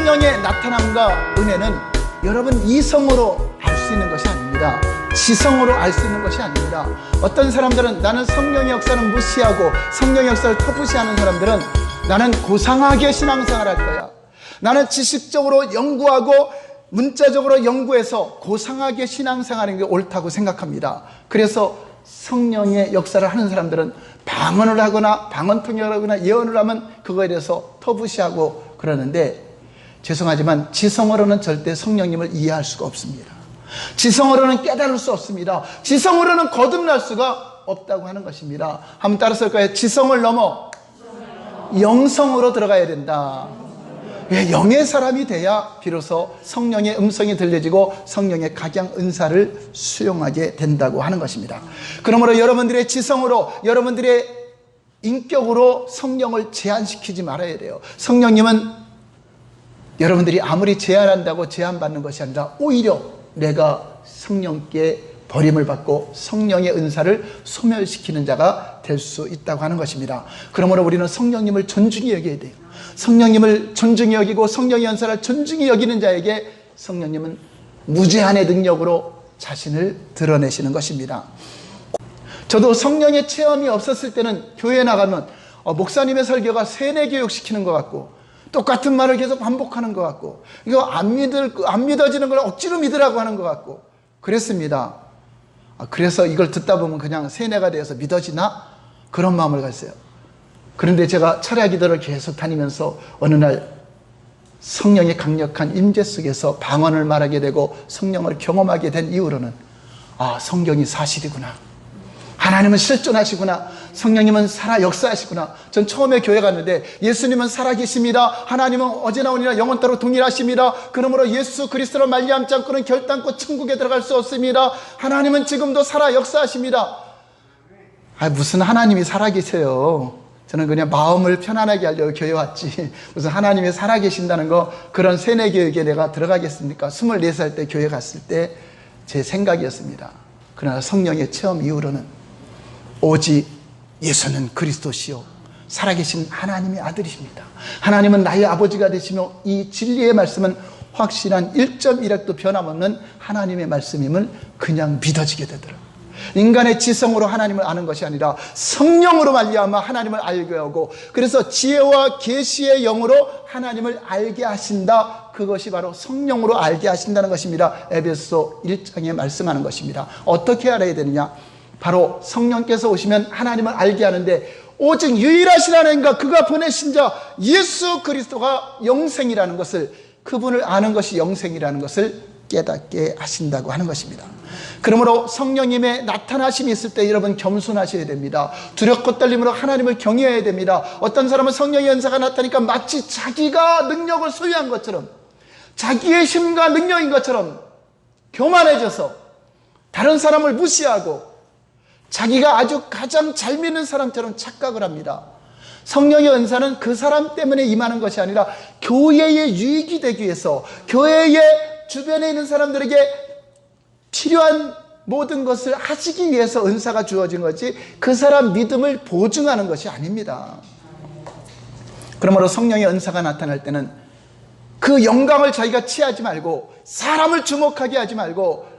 성령의 나타남과 은혜는 여러분 이성으로 알 수 있는 것이 아닙니다. 지성으로 알 수 있는 것이 아닙니다. 어떤 사람들은 나는 성령의 역사는 무시하고 성령의 역사를 터부시하는 사람들은 나는 고상하게 신앙생활 할 거야, 나는 지식적으로 연구하고 문자적으로 연구해서 고상하게 신앙생활하는 게 옳다고 생각합니다. 그래서 성령의 역사를 하는 사람들은 방언을 하거나 방언통역을 하거나 예언을 하면 그거에 대해서 터부시하고 그러는데, 죄송하지만 지성으로는 절대 성령님을 이해할 수가 없습니다. 지성으로는 깨달을 수 없습니다. 지성으로는 거듭날 수가 없다고 하는 것입니다. 한번 따라서 할까요? 지성을 넘어 영성으로 들어가야 된다. 영의 사람이 돼야 비로소 성령의 음성이 들려지고 성령의 각양 은사를 수용하게 된다고 하는 것입니다. 그러므로 여러분들의 지성으로, 여러분들의 인격으로 성령을 제한시키지 말아야 돼요. 성령님은 여러분들이 아무리 제한한다고 제한받는 것이 아니라 오히려 내가 성령께 버림을 받고 성령의 은사를 소멸시키는 자가 될 수 있다고 하는 것입니다. 그러므로 우리는 성령님을 존중히 여겨야 돼요. 성령님을 존중히 여기고 성령의 은사를 존중히 여기는 자에게 성령님은 무제한의 능력으로 자신을 드러내시는 것입니다. 저도 성령의 체험이 없었을 때는 교회에 나가면 목사님의 설교가 세뇌 교육시키는 것 같고 똑같은 말을 계속 반복하는 것 같고 이거 안 믿어지는 걸 억지로 믿으라고 하는 것 같고 그랬습니다. 그래서 이걸 듣다 보면 그냥 세뇌가 되어서 믿어지나? 그런 마음을 가졌어요. 그런데 제가 철야 기도를 계속 다니면서 어느 날 성령의 강력한 임재 속에서 방언을 말하게 되고 성령을 경험하게 된 이후로는 성경이 사실이구나, 하나님은 실존하시구나, 성령님은 살아 역사하시구나. 전 처음에 교회 갔는데 예수님은 살아계십니다, 하나님은 어제나 오늘이나 영원토록 동일하십니다, 그러므로 예수 그리스도로 말미암지 않고는 결단코 천국에 들어갈 수 없습니다, 하나님은 지금도 살아 역사하십니다. 무슨 하나님이 살아계세요. 저는 그냥 마음을 편안하게 하려고 교회 왔지 무슨 하나님이 살아계신다는 거, 그런 세뇌 교육에 내가 들어가겠습니까? 24살 때 교회 갔을 때 제 생각이었습니다. 그러나 성령의 체험 이후로는 오직 예수는 그리스도시요 살아계신 하나님의 아들이십니다, 하나님은 나의 아버지가 되시며 이 진리의 말씀은 확실한 1.1핵도 변함없는 하나님의 말씀임을 그냥 믿어지게 되더라고요. 인간의 지성으로 하나님을 아는 것이 아니라 성령으로 말미암아 하나님을 알게 하고, 그래서 지혜와 계시의 영으로 하나님을 알게 하신다. 그것이 바로 성령으로 알게 하신다는 것입니다. 에베소 1장에 말씀하는 것입니다. 어떻게 알아야 되느냐? 바로 성령께서 오시면 하나님을 알게 하는데, 오직 유일하신 하나님과 그가 보내신 자 예수 그리스도가 영생이라는 것을, 그분을 아는 것이 영생이라는 것을 깨닫게 하신다고 하는 것입니다. 그러므로 성령님의 나타나심이 있을 때 여러분 겸손하셔야 됩니다. 두렵고 떨림으로 하나님을 경외해야 됩니다. 어떤 사람은 성령의 은사가 나타나니까 마치 자기가 능력을 소유한 것처럼, 자기의 힘과 능력인 것처럼 교만해져서 다른 사람을 무시하고 자기가 아주 가장 잘 믿는 사람처럼 착각을 합니다. 성령의 은사는 그 사람 때문에 임하는 것이 아니라 교회의 유익이 되기 위해서, 교회의 주변에 있는 사람들에게 필요한 모든 것을 하시기 위해서 은사가 주어진 거지, 그 사람 믿음을 보증하는 것이 아닙니다. 그러므로 성령의 은사가 나타날 때는 그 영광을 자기가 취하지 말고, 사람을 주목하게 하지 말고,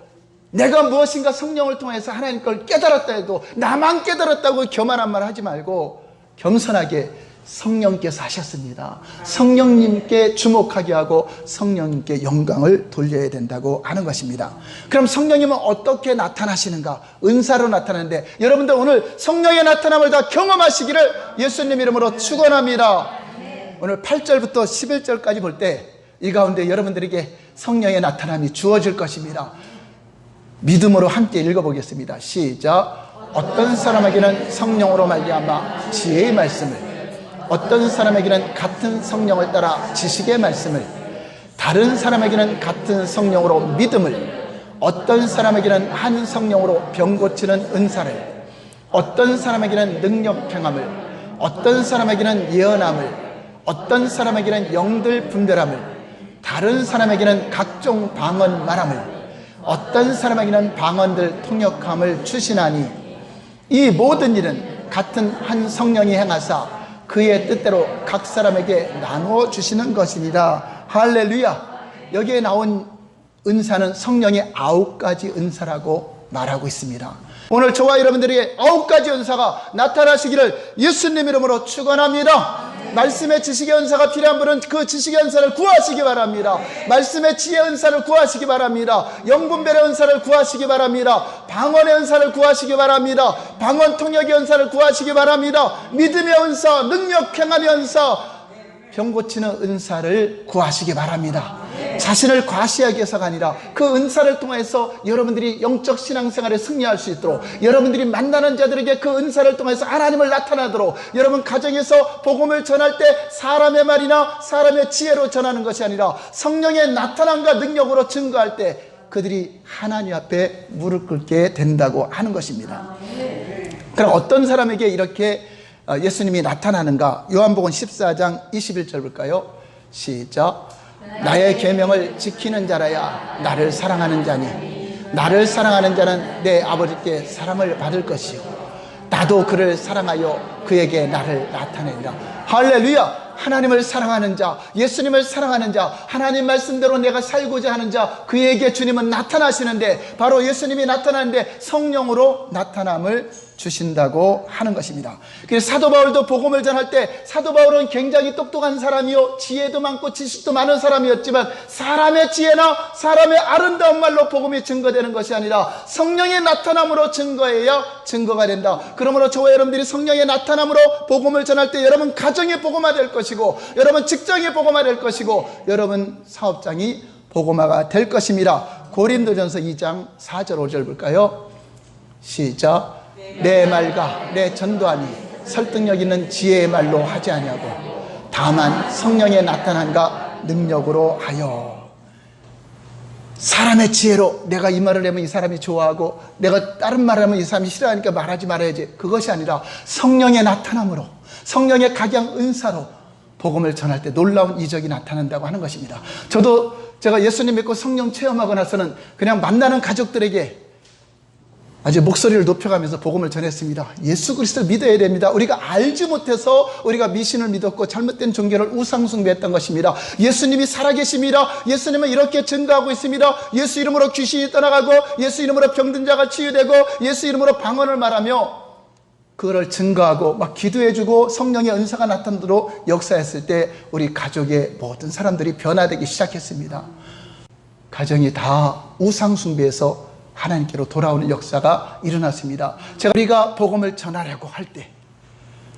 내가 무엇인가 성령을 통해서 하나님 걸 깨달았다 해도 나만 깨달았다고 교만한 말 하지 말고 겸손하게 성령께서 하셨습니다, 성령님께 주목하게 하고 성령님께 영광을 돌려야 된다고 하는 것입니다. 그럼 성령님은 어떻게 나타나시는가? 은사로 나타나는데, 여러분들 오늘 성령의 나타남을 다 경험하시기를 예수님 이름으로 축원합니다. 오늘 8절부터 11절까지 볼 때 이 가운데 여러분들에게 성령의 나타남이 주어질 것입니다. 믿음으로 함께 읽어보겠습니다. 시작. 어떤 사람에게는 성령으로 말미암아 지혜의 말씀을, 어떤 사람에게는 같은 성령을 따라 지식의 말씀을, 다른 사람에게는 같은 성령으로 믿음을, 어떤 사람에게는 한 성령으로 병 고치는 은사를, 어떤 사람에게는 능력 평함을, 어떤 사람에게는 예언함을, 어떤 사람에게는 영들 분별함을, 다른 사람에게는 각종 방언 말함을, 어떤 사람에게는 방언들 통역함을 주시나니 이 모든 일은 같은 한 성령이 행하사 그의 뜻대로 각 사람에게 나누어 주시는 것이니라. 할렐루야. 여기에 나온 은사는 성령의 9가지 은사라고 말하고 있습니다. 오늘 저와 여러분들에게 9가지 은사가 나타나시기를 예수님 이름으로 축원합니다. 말씀의 지식의 은사가 필요한 분은 그 지식의 은사를 구하시기 바랍니다. 말씀의 지혜의 은사를 구하시기 바랍니다. 영분별의 은사를 구하시기 바랍니다. 방언의 은사를 구하시기 바랍니다. 방언 통역의 은사를 구하시기 바랍니다. 믿음의 은사, 능력 행함의 은사, 병 고치는 은사를 구하시기 바랍니다. 자신을 과시하기 위해서가 아니라 그 은사를 통해서 여러분들이 영적 신앙생활에 승리할 수 있도록, 여러분들이 만나는 자들에게 그 은사를 통해서 하나님을 나타나도록, 여러분 가정에서 복음을 전할 때 사람의 말이나 사람의 지혜로 전하는 것이 아니라 성령의 나타남과 능력으로 증거할 때 그들이 하나님 앞에 무릎 꿇게 된다고 하는 것입니다. 그럼 어떤 사람에게 이렇게 예수님이 나타나는가? 요한복음 14장 21절 볼까요? 시작. 나의 계명을 지키는 자라야 나를 사랑하는 자니 나를 사랑하는 자는 내 아버지께 사랑을 받을 것이요 나도 그를 사랑하여 그에게 나를 나타내리라. 할렐루야. 하나님을 사랑하는 자, 예수님을 사랑하는 자, 하나님 말씀대로 내가 살고자 하는 자, 그에게 주님은 나타나시는데, 바로 예수님이 나타나는데 성령으로 나타남을 주신다고 하는 것입니다. 그래서 사도 바울도 복음을 전할 때, 사도 바울은 굉장히 똑똑한 사람이요 지혜도 많고 지식도 많은 사람이었지만 사람의 지혜나 사람의 아름다운 말로 복음이 증거되는 것이 아니라 성령의 나타남으로 증거해야 증거가 된다. 그러므로 저와 여러분들이 성령의 나타남으로 복음을 전할 때 여러분 가정이 복음화 될 것이고, 여러분 직장이 복음화 될 것이고, 여러분 사업장이 복음화가 될 것입니다. 고린도전서 2장 4절 5절 볼까요? 시작. 내 말과 내 전도하니 설득력 있는 지혜의 말로 하지 아니하고 다만 성령의 나타남과 능력으로 하여. 사람의 지혜로 내가 이 말을 하면 이 사람이 좋아하고 내가 다른 말을 하면 이 사람이 싫어하니까 말하지 말아야지, 그것이 아니라 성령의 나타남으로, 성령의 각양 은사로 복음을 전할 때 놀라운 이적이 나타난다고 하는 것입니다. 제가 예수님 믿고 성령 체험하고 나서는 그냥 만나는 가족들에게 아주 목소리를 높여가면서 복음을 전했습니다. 예수 그리스도를 믿어야 됩니다. 우리가 알지 못해서 우리가 미신을 믿었고 잘못된 종교를 우상숭배했던 것입니다. 예수님이 살아계십니다. 예수님은 이렇게 증거하고 있습니다. 예수 이름으로 귀신이 떠나가고 예수 이름으로 병든 자가 치유되고 예수 이름으로 방언을 말하며 그거를 증거하고 막 기도해주고 성령의 은사가 나타나도록 역사했을 때 우리 가족의 모든 사람들이 변화되기 시작했습니다. 가정이 다 우상숭배에서 하나님께로 돌아오는 역사가 일어났습니다. 우리가 복음을 전하려고 할 때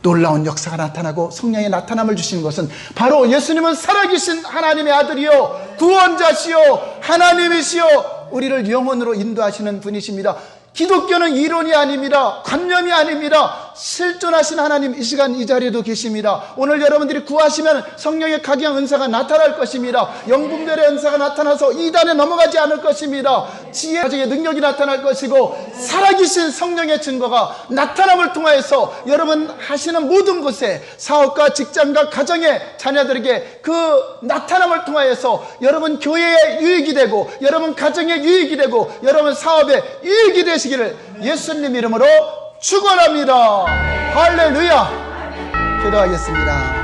놀라운 역사가 나타나고 성령의 나타남을 주시는 것은 바로 예수님은 살아계신 하나님의 아들이요 구원자시요 하나님이시요 우리를 영원으로 인도하시는 분이십니다. 기독교는 이론이 아닙니다. 관념이 아닙니다. 실존하신 하나님 이 시간 이 자리에도 계십니다. 오늘 여러분들이 구하시면 성령의 각양 은사가 나타날 것입니다. 영분별의 은사가 나타나서 이단에 넘어가지 않을 것입니다. 지혜 가정의 능력이 나타날 것이고 살아계신 성령의 증거가 나타남을 통하여서 여러분 하시는 모든 곳에 사업과 직장과 가정의 자녀들에게 그 나타남을 통하여서 여러분 교회에 유익이 되고 여러분 가정에 유익이 되고 여러분 사업에 유익이 되시기를 예수님 이름으로 축원합니다. 할렐루야. 기도하겠습니다.